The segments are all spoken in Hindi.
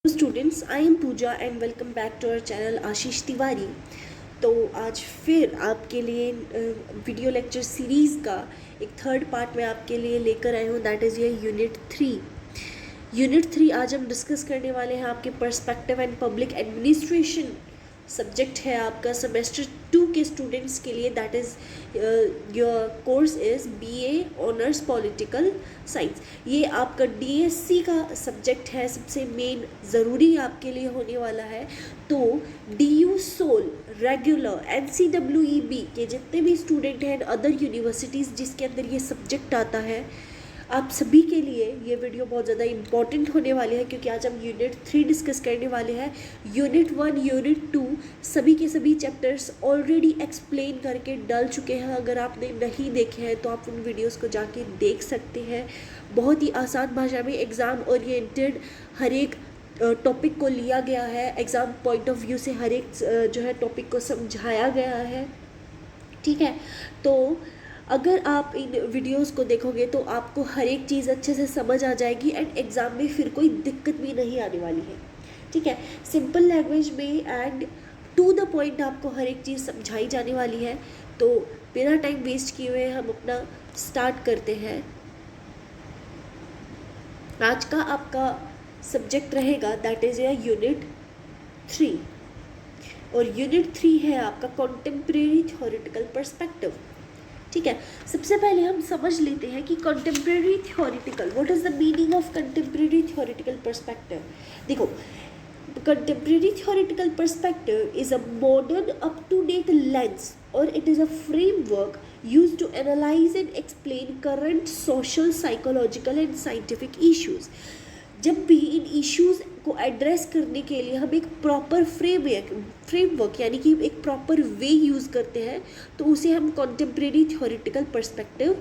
Students, I am Pooja and welcome back to our channel Ashish Tiwari. तो आज फिर आपके लिए वीडियो लेक्चर सीरीज़ का एक थर्ड पार्ट मैं आपके लिए लेकर आई हूँ, दैट इज़ ये यूनिट थ्री। आज हम डिस्कस करने वाले हैं आपके perspective and public administration subject है आपका सेमेस्टर 2 के स्टूडेंट्स के लिए, that is your course is BA honours political science. ये आपका DSC का सब्जेक्ट है, सबसे मेन ज़रूरी आपके लिए होने वाला है। तो DU सोल रेगुलर NCWEB के जितने भी स्टूडेंट हैं अदर यूनिवर्सिटीज़ जिसके अंदर ये सब्जेक्ट आता है, आप सभी के लिए ये वीडियो बहुत ज़्यादा इम्पॉर्टेंट होने वाली है, क्योंकि आज हम यूनिट 3 डिस्कस करने वाले हैं। यूनिट 1 यूनिट 2 सभी के सभी चैप्टर्स ऑलरेडी एक्सप्लेन करके डाल चुके हैं। अगर आपने नहीं देखे हैं तो आप उन वीडियोस को जाके देख सकते हैं। बहुत ही आसान भाषा में एग्ज़ाम ओरिएंटेड हर एक टॉपिक को लिया गया है, एग्ज़ाम पॉइंट ऑफ व्यू से हर एक जो है टॉपिक को समझाया गया है। ठीक है, तो अगर आप इन वीडियोस को देखोगे तो आपको हर एक चीज़ अच्छे से समझ आ जाएगी एंड एग्ज़ाम में फिर कोई दिक्कत भी नहीं आने वाली है। ठीक है, सिंपल लैंग्वेज में एंड टू द पॉइंट आपको हर एक चीज़ समझाई जाने वाली है। तो बिना टाइम वेस्ट किए हुए हम अपना स्टार्ट करते हैं। आज का आपका सब्जेक्ट रहेगा दैट इज़ यूनिट 3, और यूनिट 3 है आपका कॉन्टेम्प्रेरी थ्योरेटिकल पर्सपेक्टिव। ठीक है, सबसे पहले हम समझ लेते हैं कि contemporary theoretical, what is the meaning of contemporary theoretical perspective. देखो, contemporary theoretical perspective is a modern up to date lens और it is a framework used to analyze and explain current social, psychological and scientific issues। जब भी इन इश्यूज़ को एड्रेस करने के लिए हम एक प्रॉपर फ्रेमवर्क यानी कि एक प्रॉपर वे यूज़ करते हैं, तो उसे हम कॉन्टेम्प्रेरी थ्योरेटिकल पर्सपेक्टिव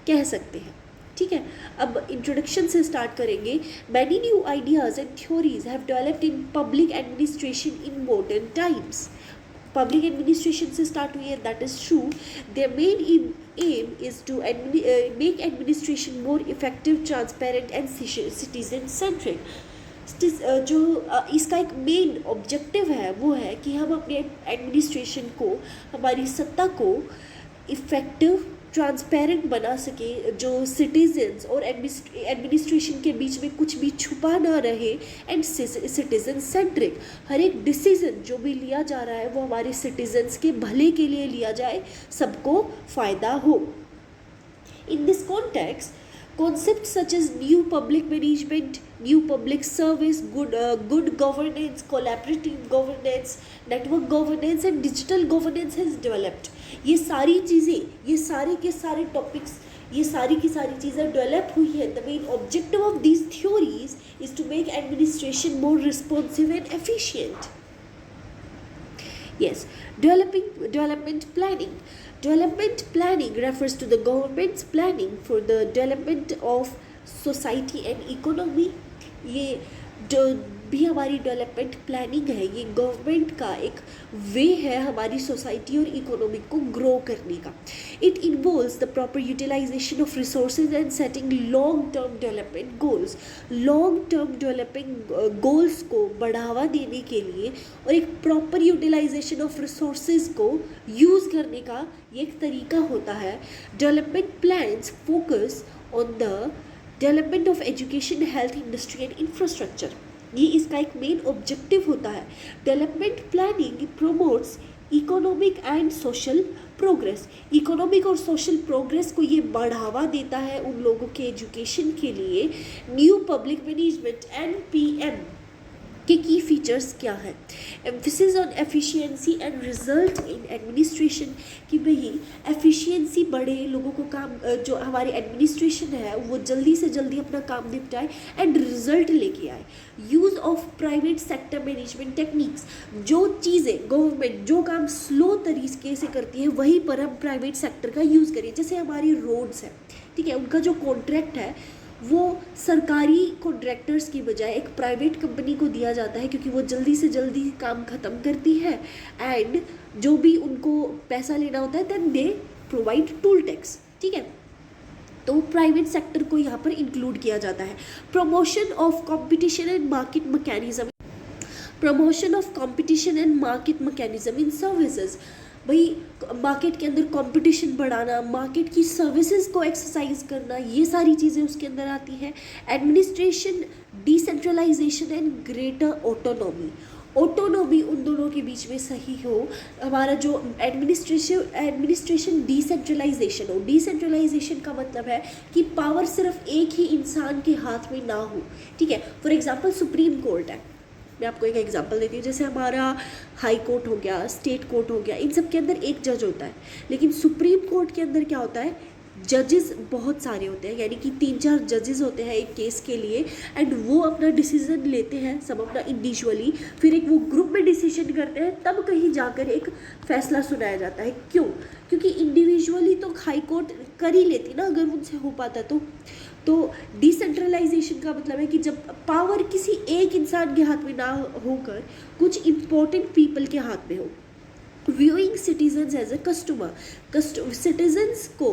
कह सकते हैं। ठीक है, अब इंट्रोडक्शन से स्टार्ट करेंगे। Many new ideas and theories have developed in public administration in modern times. Public administration से स्टार्ट हुई है, that is true. Their main aim is to make administration more effective, transparent and citizen centric। जो इसका एक मेन ऑब्जेक्टिव है वो है कि हम अपने एडमिनिस्ट्रेशन को, हमारी सत्ता को इफ़ेक्टिव, ट्रांसपेरेंट बना सके, जो सिटीजन्स और एडमिनिस्ट्रेशन के बीच में कुछ भी छुपा ना रहे, एंड सिटीजन सेंट्रिक। हर एक डिसीजन जो भी लिया जा रहा है वो हमारे सिटीजन्स के भले के लिए लिया जाए, सबको फ़ायदा हो। In this context, concepts such as new public management, new public service, good governance, collaborative governance, network governance and digital governance has developed। ये सारी चीज़ें, ये सारे के सारे टॉपिक्स, ये सारी की सारी चीज़ें डेवलप हुई है। The main objective of these theories is to make administration more responsive and efficient. Yes, development planning. Development planning refers to the government's planning for the development of society and economy। ये जो भी हमारी डेवलपमेंट प्लानिंग है, ये गवर्नमेंट का एक वे है हमारी सोसाइटी और इकोनॉमी को ग्रो करने का। It involves the proper utilization of resources and setting long term development goals. Long term developing goals को बढ़ावा देने के लिए और एक प्रॉपर यूटिलाइजेशन ऑफ रिसोर्सेज को यूज़ करने का ये एक तरीका होता है। Development plans focus on the development of education, health, industry and infrastructure. ये इसका एक मेन ऑब्जेक्टिव होता है। Development planning promotes economic and social progress. Economic और सोशल प्रोग्रेस को ये बढ़ावा देता है उन लोगों के एजुकेशन के लिए। न्यू पब्लिक मैनेजमेंट NPM के की फीचर्स क्या है? Emphasis on efficiency and result in administration, कि भाई एफिशिएंसी बढ़े, लोगों को काम, जो हमारी एडमिनिस्ट्रेशन है वो जल्दी से जल्दी अपना काम निपटाए एंड रिजल्ट लेके आए। Use of private sector management techniques, जो चीज़ें गवर्नमेंट जो काम स्लो तरीके से करती है वहीं पर हम प्राइवेट सेक्टर का यूज़ करें। जैसे हमारी रोड्स है, ठीक है, उनका जो कॉन्ट्रैक्ट है वो सरकारी कॉन्ट्रैक्टर्स की बजाय एक प्राइवेट कंपनी को दिया जाता है, क्योंकि वो जल्दी से जल्दी काम ख़त्म करती है एंड जो भी उनको पैसा लेना होता है then they provide toll tax. ठीक है, तो प्राइवेट सेक्टर को यहाँ पर इंक्लूड किया जाता है। Promotion of competition and market mechanism, promotion of competition and market mechanism in services, भाई मार्केट के अंदर कंपटीशन बढ़ाना, मार्केट की सर्विसेज को एक्सरसाइज करना, ये सारी चीज़ें उसके अंदर आती हैं। Administration decentralization and greater autonomy, autonomy उन दोनों के बीच में सही हो, हमारा जो एडमिनिस्ट्रेशन डिसेंट्रलाइजेशन हो। डिसेंट्रलाइजेशन का मतलब है कि पावर सिर्फ एक ही इंसान के हाथ में ना हो, ठीक है। फॉर एग्जांपल सुप्रीम कोर्ट है, मैं आपको एक एग्जांपल देती हूँ, जैसे हमारा हाई कोर्ट हो गया, स्टेट कोर्ट हो गया, इन सब के अंदर एक जज होता है, लेकिन सुप्रीम कोर्ट के अंदर क्या होता है, जजेस बहुत सारे होते हैं, यानी कि 3-4 जजेस होते हैं एक केस के लिए, एंड वो अपना डिसीजन लेते हैं सब अपना इंडिविजुअली, फिर एक वो ग्रुप में डिसीजन करते हैं, तब कहीं जाकर एक फैसला सुनाया जाता है। क्यों? क्योंकि इंडिविजुअली तो हाई कोर्ट कर ही लेती ना, अगर उनसे हो पाता तो डिसेंट्रलाइजेशन का मतलब है कि जब पावर किसी एक इंसान के हाथ में ना होकर कुछ इम्पोर्टेंट पीपल के हाथ में हो। Viewing citizens as a customer, citizens को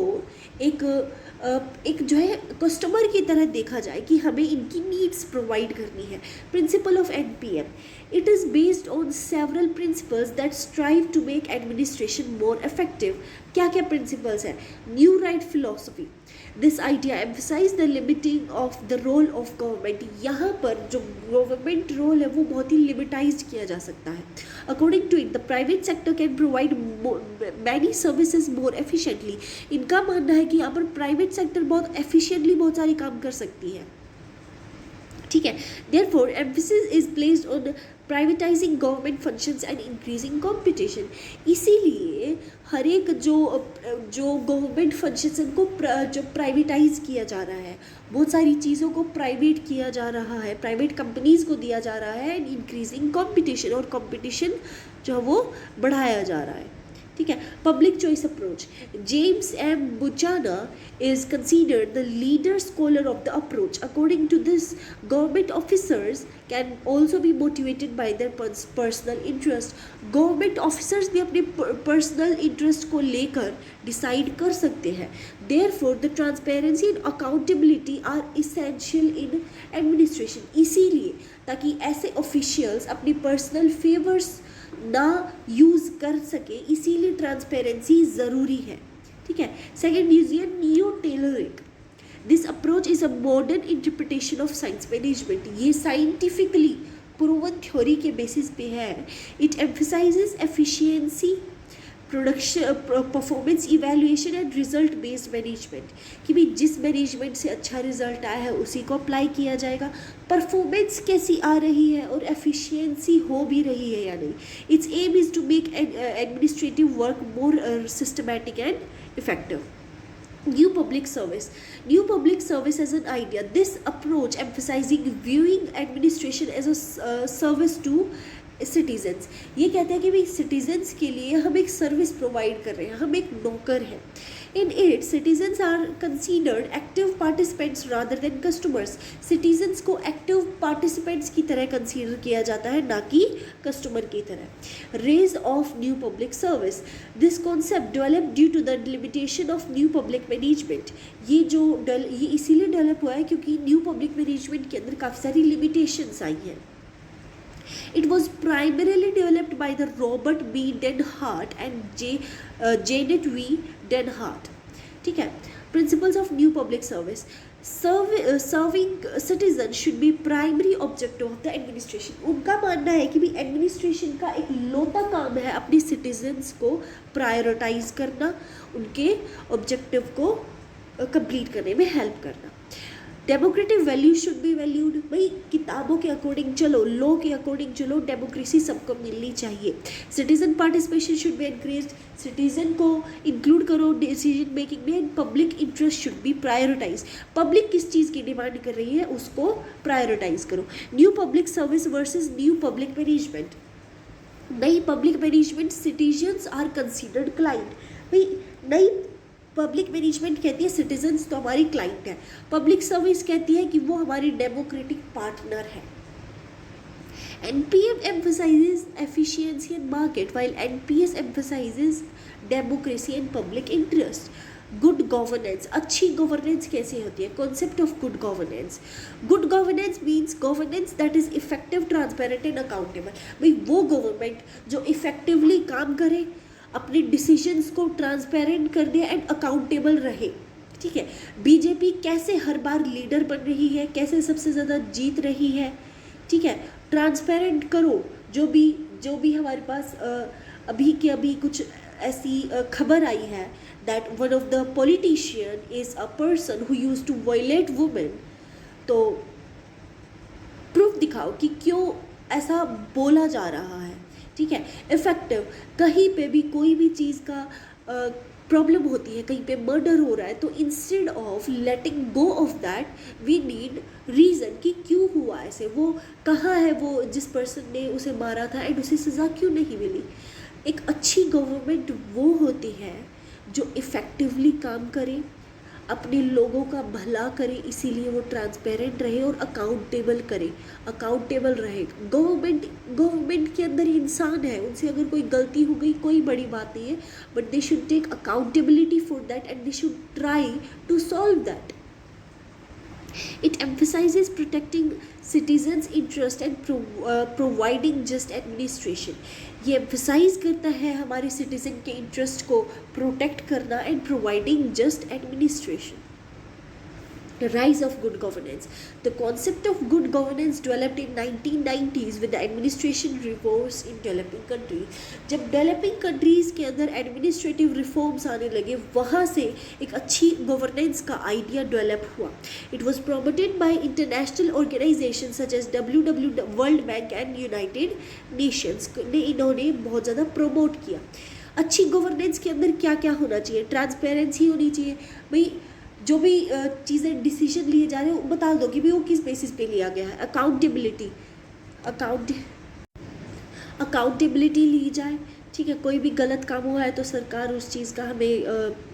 एक जो है कस्टमर की तरह देखा जाए कि हमें इनकी नीड्स प्रोवाइड करनी है। Principle of NPM, it is based on several principles that strive to make administration more effective. क्या क्या प्रिंसिपल्स हैं? New right philosophy, this idea emphasize the limiting of the role of government. यहाँ पर जो गवर्नमेंट रोल है वो बहुत ही लिमिटाइज किया जा सकता है। According to it the private sector can provide many services more efficiently. इनका मानना है कि यहाँ पर प्राइवेट सेक्टर बहुत एफिशिएंटली बहुत सारे काम कर सकती है, ठीक है। Therefore emphasis is placed on privatising government functions and increasing competition. इसीलिए हर एक जो गवर्नमेंट फंक्शंस उनको जो प्राइवेटाइज किया जा रहा है, बहुत सारी चीज़ों को प्राइवेट किया जा रहा है, प्राइवेट कंपनीज को दिया जा रहा है, एंड इंक्रीजिंग कंपटीशन, और कंपटीशन जो है वो बढ़ाया जा रहा है, ठीक है। Public choice approach, James M Buchanan is considered the leader scholar of the approach. According to this, government officers can also be motivated by their personal interest. Government officers भी अपने personal interest को लेकर decide कर सकते हैं। Therefore, the transparency and accountability are essential in administration. इसीलिए ताकि ऐसे officials अपनी personal favors ना यूज़ कर सके, इसीलिए ट्रांसपेरेंसी ज़रूरी है, ठीक है। सेकेंड इज ये neo tailoring, this approach is a modern interpretation of science management. ये साइंटिफिकली प्रूवन थ्योरी के बेसिस पे है। It emphasises efficiency, production, performance evaluation and result based management, कि भाई जिस मैनेजमेंट से अच्छा रिजल्ट आया है उसी को अप्लाई किया जाएगा, परफॉर्मेंस कैसी आ रही है और एफिशिएंसी हो भी रही है या नहीं। Its aim is to make administrative work more systematic and effective. New public service as an idea. This approach emphasizing viewing administration as a service to citizens. ये कहते हैं कि भाई citizens के लिए हम एक सर्विस प्रोवाइड कर रहे हैं, हम एक नौकर हैं। In it, citizens are considered active participants rather than customers. Citizens को active participants की तरह consider किया जाता है, ना कि customer की तरह। Rise of new public service. This concept developed due to the limitation of new public management. ये इसीलिए डेवलप हुआ है क्योंकि न्यू पब्लिक मैनेजमेंट के अंदर काफ़ी सारी लिमिटेशंस आई हैं। It was primarily developed by the Robert B. Denhart and Janet V. Denhart. ठीक है। Principles of new public service. Serving citizens should be primary objective of the administration. उनका मानना है कि भी एडमिनिस्ट्रेशन का एक लौता काम है अपने सिटीजन्स को प्रायोरिटाइज करना, उनके ऑब्जेक्टिव को कंप्लीट करने में हेल्प करना। Democratic value should be valued. भाई किताबों के अकॉर्डिंग चलो, लॉ के अकॉर्डिंग चलो, डेमोक्रेसी सबको मिलनी चाहिए। Citizen participation should be encourage, citizen को इंक्लूड करो डिसीजन मेकिंग में, and public interest should be prioritize. Public किस चीज़ की डिमांड कर रही है उसको प्रायोरिटाइज करो। New public service versus new public management. नई public management citizens are considered client. भाई नई पब्लिक मैनेजमेंट कहती है सिटीजन्स तो हमारी क्लाइंट है, पब्लिक सर्विस कहती है कि वो हमारी डेमोक्रेटिक पार्टनर है। NPM emphasizes efficiency and market while NPS emphasizes democracy and public interest. Good governance, अच्छी गवर्नेंस कैसे होती है, concept of good governance. Good governance means governance that is effective, transparent and accountable. भाई वो गवर्नमेंट जो इफेक्टिवली काम करे, अपने डिसीजंस को ट्रांसपेरेंट कर दे एंड अकाउंटेबल रहे. ठीक है, बीजेपी कैसे हर बार लीडर बन रही है, कैसे सबसे ज़्यादा जीत रही है. ठीक है, ट्रांसपेरेंट करो. जो भी हमारे पास अभी के अभी कुछ ऐसी खबर आई है that one of the politician is a person who used to violate women. तो प्रूफ दिखाओ कि क्यों ऐसा बोला जा रहा है. ठीक है, इफेक्टिव, कहीं पे भी कोई भी चीज़ का प्रॉब्लम होती है, कहीं पे मर्डर हो रहा है, तो instead of letting go of that we need reason कि क्यों हुआ ऐसे, वो कहाँ है वो जिस पर्सन ने उसे मारा था एंड उसे सज़ा क्यों नहीं मिली. एक अच्छी गवर्नमेंट वो होती है जो इफ़ेक्टिवली काम करे, अपने लोगों का भला करे, इसीलिए वो ट्रांसपेरेंट रहे और अकाउंटेबल रहे. गवर्नमेंट के अंदर इंसान है, उनसे अगर कोई गलती हो गई कोई बड़ी बात नहीं है, but they should take accountability for that and they should try to solve that. It emphasizes protecting citizens' interest and providing just administration. ये emphasize करता है हमारे citizen के interest को protect करना and providing just administration. The rise of good governance. The concept of good governance developed in 1990s with the administration reforms in developing countries. जब developing countries के अंदर administrative reforms आने लगे, वहाँ से एक अच्छी governance का idea develop हुआ. It was promoted by international organizations such as World Bank and United Nations. ने इन्होंने बहुत ज़्यादा promote किया. अच्छी governance के अंदर क्या क्या होना चाहिए, transparency होनी चाहिए. भाई जो भी चीज़ें डिसीजन लिए जा रहे हो बता दो कि भाई वो किस बेसिस पे लिया गया है. अकाउंटेबिलिटी ली जाए. ठीक है, कोई भी गलत काम हुआ है तो सरकार उस चीज़ का हमें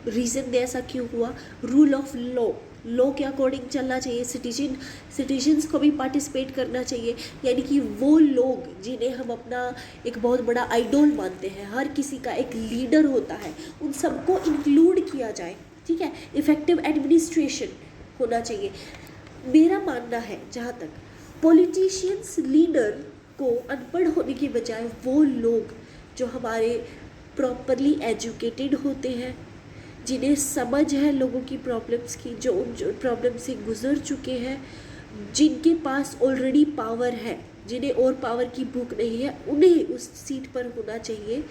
रीज़न दे ऐसा क्यों हुआ. रूल ऑफ लॉ के अकॉर्डिंग चलना चाहिए. सिटीजन्स को भी पार्टिसिपेट करना चाहिए, यानी कि वो लोग जिन्हें हम अपना एक बहुत बड़ा आइडोल मानते हैं, हर किसी का एक लीडर होता है, उन सबको इंक्लूड किया जाए. ठीक है, इफेक्टिव एडमिनिस्ट्रेशन होना चाहिए. मेरा मानना है जहाँ तक पॉलिटिशियंस लीडर को अनपढ़ होने के बजाय वो लोग जो हमारे प्रॉपरली एजुकेटेड होते हैं, जिन्हें समझ है लोगों की प्रॉब्लम्स की, जो प्रॉब्लम से गुजर चुके हैं, जिनके पास ऑलरेडी पावर है, जिन्हें और पावर की भूख नहीं है, उन्हें उस सीट पर होना चाहिए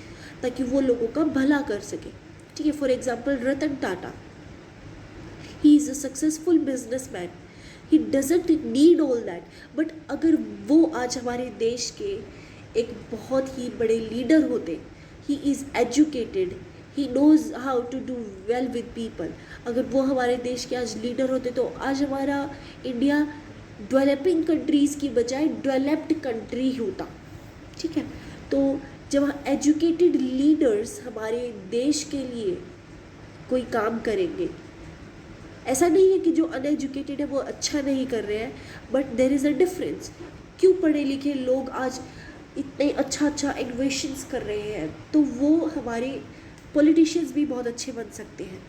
ताकि वो लोगों का भला कर सके. ठीक है, for example Ratan Tata, he is a successful businessman, he doesn't need all that. But अगर वो आज हमारे देश के एक बहुत ही बड़े लीडर होते, he is educated, he knows how to do well with people, अगर वो हमारे देश के आज लीडर होते तो आज हमारा इंडिया डेवलपिंग कंट्रीज़ की बजाय डेवलप्ड कंट्री होता. ठीक है, तो जब एजुकेटेड लीडर्स हमारे देश के लिए कोई काम करेंगे, ऐसा नहीं है कि जो अनएजुकेटेड है वो अच्छा नहीं कर रहे हैं, but there is a difference. क्यों पढ़े लिखे लोग आज इतने अच्छा इन्वेशंस कर रहे हैं, तो वो हमारे पॉलिटिशियंस भी बहुत अच्छे बन सकते हैं.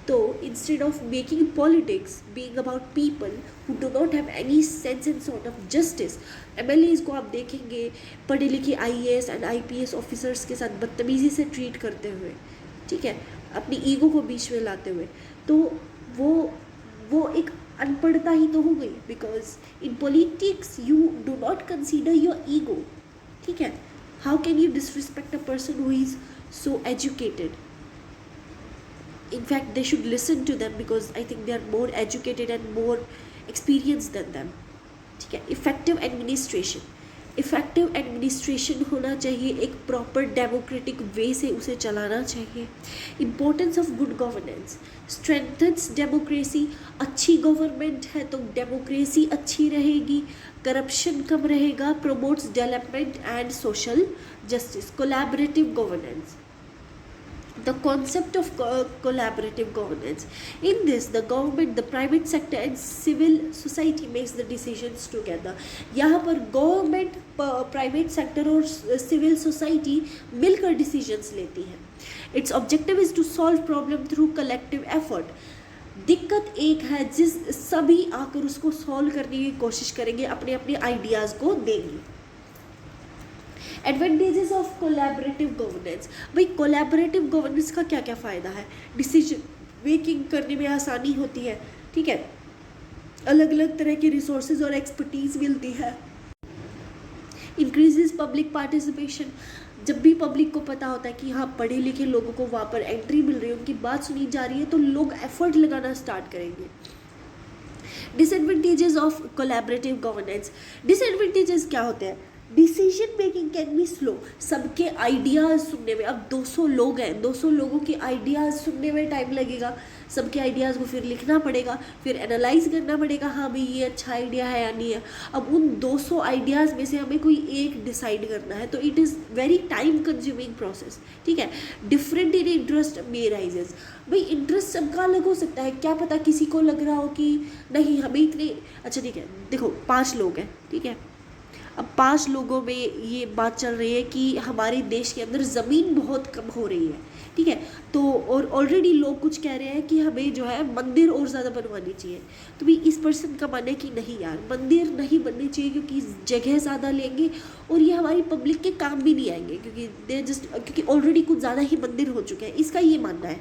तो instead of making politics being about people who do not have any sense and sort of justice, MLAs को आप देखेंगे पढ़े लिखे IAS एंड IPS ऑफिसर्स के साथ बदतमीज़ी से ट्रीट करते हुए. ठीक है, अपनी ईगो को बीच में लाते हुए, तो वो एक अनपढ़ता ही तो हो गई. Because in politics you do not consider your ego. ठीक है, how can you disrespect a person who is so educated? In fact, they should listen to them because I think they are more educated and more experienced than them. ठीक है, इफेक्टिव एडमिनिस्ट्रेशन होना चाहिए, एक प्रॉपर डेमोक्रेटिक वे से उसे चलाना चाहिए. Importance of good governance strengthens democracy. अच्छी गवर्नमेंट है तो डेमोक्रेसी अच्छी रहेगी, करप्शन कम रहेगा, promotes development and social justice. Collaborative governance, the concept of collaborative governance. In this, the government, the private sector and civil society makes the decisions together. यहाँ पर गवर्नमेंट, प्राइवेट सेक्टर और सिविल सोसाइटी मिलकर डिसीजंस लेती है. Its objective is to solve problem through collective effort. दिक्कत एक है जिस सभी आकर उसको सॉल्व करने की कोशिश करेंगे, अपने अपने आइडियाज़ को देंगे. Advantages of collaborative governance. भाई कोलैबोरेटिव गवर्नेंस का क्या क्या फ़ायदा है? डिसीजन मेकिंग करने में आसानी होती है, ठीक है, अलग अलग तरह के रिसोर्सेज और एक्सपर्टीज़ मिलती है. Increases public participation. जब भी पब्लिक को पता होता है कि हाँ पढ़े लिखे लोगों को वहाँ पर एंट्री मिल रही है, उनकी बात सुनी जा रही है, तो लोग एफर्ट लगाना स्टार्ट करेंगे. Disadvantages of collaborative governance. Disadvantages क्या होते हैं? Decision making can be slow. सबके आइडियाज़ सुनने में, अब 200 लोग हैं, 200 लोगों के आइडियाज़ सुनने में टाइम लगेगा. सबके आइडियाज़ को फिर लिखना पड़ेगा, फिर एनालाइज करना पड़ेगा, हाँ भाई ये अच्छा आइडिया है या नहीं है. अब उन 200 आइडियाज़ में से हमें कोई एक डिसाइड करना है, तो it is very time consuming process, ठीक है. Different in interest may rises. भाई इंटरेस्ट सबका अलग हो सकता है, क्या पता किसी को लग रहा हो कि नहीं हमें इतने, अच्छा ठीक है, देखो 5 लोग हैं, ठीक है, अब 5 लोगों में ये बात चल रही है कि हमारे देश के अंदर ज़मीन बहुत कम हो रही है, ठीक है, तो और ऑलरेडी लोग कुछ कह रहे हैं कि हमें जो है मंदिर और ज़्यादा बनवानी चाहिए. तो भी इस पर्सन का मानना है कि नहीं यार मंदिर नहीं बननी चाहिए क्योंकि जगह ज़्यादा लेंगे और ये हमारी पब्लिक के काम भी नहीं आएंगे, क्योंकि ऑलरेडी कुछ ज़्यादा ही मंदिर हो चुके हैं. इसका ये मानना है,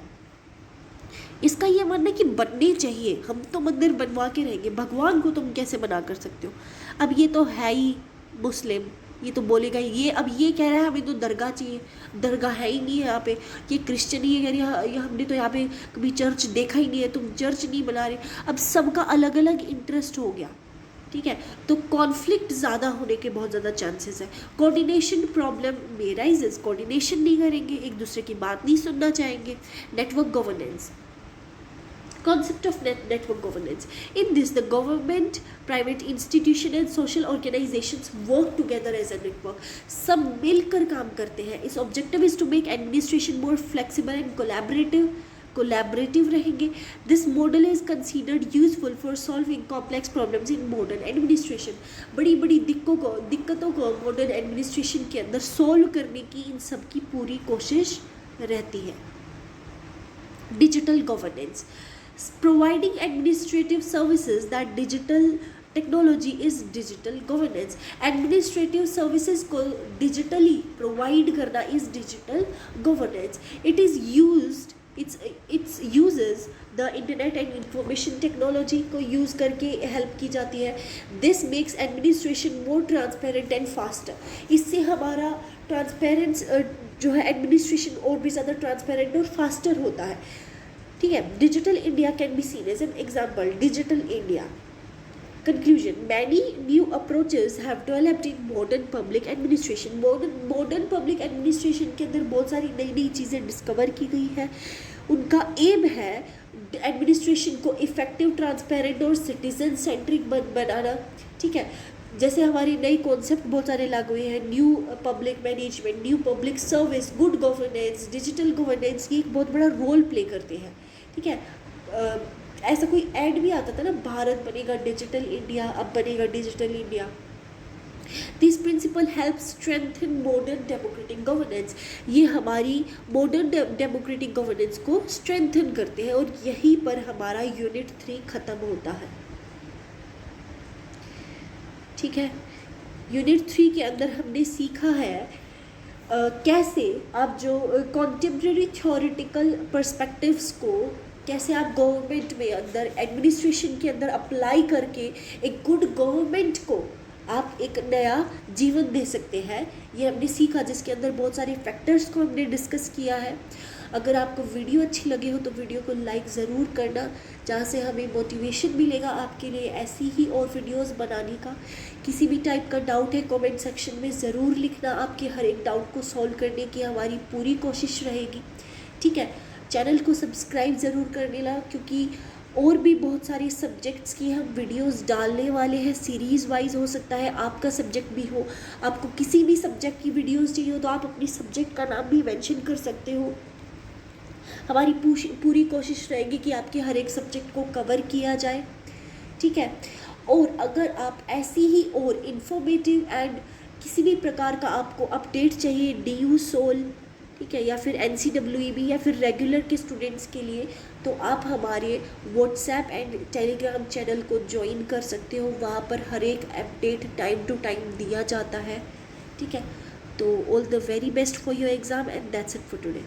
इसका ये मानना है कि बनने चाहिए, हम तो मंदिर बनवा के रहेंगे, भगवान को तुम कैसे बना कर सकते हो. अब ये तो है ही मुस्लिम, ये तो बोलेगा ये, अब ये कह रहा है हमें तो दरगाह चाहिए, दरगाह है ही नहीं है यहाँ पे. ये क्रिश्चियन ही कह रही है हमने तो यहाँ पे कभी चर्च देखा ही नहीं है, तुम चर्च नहीं बना रहे. अब सबका अलग अलग इंटरेस्ट हो गया, ठीक है, तो कॉन्फ्लिक्ट ज़्यादा होने के बहुत ज़्यादा चांसेस है. कोऑर्डिनेशन प्रॉब्लम में राइजेस. कोऑर्डिनेशन नहीं करेंगे, एक दूसरे की बात नहीं सुनना चाहेंगे. Network governance. Concept of network governance. In this, the government, private institution and social organizations work together as a network. सब मिलकर काम करते हैं. इस objective is to make administration more flexible and collaborative रहेंगे. This model is considered useful for solving complex problems in modern administration. बड़ी बड़ी दिक्कतों को modern administration के अंदर solve करने की इन सब की पूरी कोशिश रहती है. Digital governance. Providing administrative services that digital technology is digital governance. Administrative services को digitally provide करना is digital governance. It uses the internet and information technology को use करके help की जाती है. This makes administration more transparent and faster. इससे हमारा transparency जो है administration और भी ज़्यादा transparent और faster होता है, ठीक है. Digital India can be seen as an example. Digital India. Conclusion. Many new approaches have developed in modern public administration. Modern public administration के अंदर बहुत सारी नई नई चीज़ें डिस्कवर की गई है. उनका एम है एडमिनिस्ट्रेशन को इफेक्टिव, ट्रांसपेरेंट और सिटीजन सेंट्रिक बनाना, ठीक है. जैसे हमारी नई कॉन्सेप्ट बहुत सारे लागू हुए हैं, new public management, new public service, good governance, digital governance, ये एक बहुत बड़ा रोल प्ले करते हैं, ठीक है. ऐसा कोई ऐड भी आता था ना, भारत बनेगा डिजिटल इंडिया, अब बनेगा digital India. This principle help strengthen modern democratic governance. ये हमारी मॉडर्न डेमोक्रेटिक गवर्नेंस को स्ट्रेंथन करते हैं और यहीं पर हमारा यूनिट 3 ख़त्म होता है, ठीक है. यूनिट 3 के अंदर हमने सीखा है कैसे आप जो कॉन्टेम्प्रेरी थ्योरेटिकल पर्सपेक्टिव्स को कैसे आप गवर्नमेंट में अंदर, एडमिनिस्ट्रेशन के अंदर अप्लाई करके एक गुड गवर्नमेंट को आप एक नया जीवन दे सकते हैं. ये हमने सीखा, जिसके अंदर बहुत सारे फैक्टर्स को हमने डिस्कस किया है. अगर आपको वीडियो अच्छी लगी हो तो वीडियो को लाइक ज़रूर करना, जहाँ से हमें मोटिवेशन मिलेगा आपके लिए ऐसी ही और वीडियोस बनाने का. किसी भी टाइप का डाउट है कमेंट सेक्शन में ज़रूर लिखना. आपके हर एक डाउट को सॉल्व करने की हमारी पूरी कोशिश रहेगी, ठीक है. चैनल को सब्सक्राइब ज़रूर कर लेना, क्योंकि और भी बहुत सारे सब्जेक्ट्स की हम वीडियोस डालने वाले हैं. सीरीज़ वाइज हो सकता है आपका सब्जेक्ट भी हो, आपको किसी भी सब्जेक्ट की वीडियोस चाहिए हो तो आप अपनी सब्जेक्ट का नाम भी मेंशन कर सकते हो. हमारी पूरी कोशिश रहेगी कि आपके हर एक सब्जेक्ट को कवर किया जाए, ठीक है। और अगर आप ऐसी ही और इन्फॉर्मेटिव एंड किसी भी प्रकार का आपको अपडेट चाहिए DU सोल, ठीक है, या फिर NCEEB या फिर रेगुलर के स्टूडेंट्स के लिए, तो आप हमारे व्हाट्सएप एंड टेलीग्राम चैनल को ज्वाइन कर सकते हो। वहाँ पर हर एक अपडेट टाइम टू टाइम दिया जाता है, ठीक है। तो all the very best for your exam and that's it for today.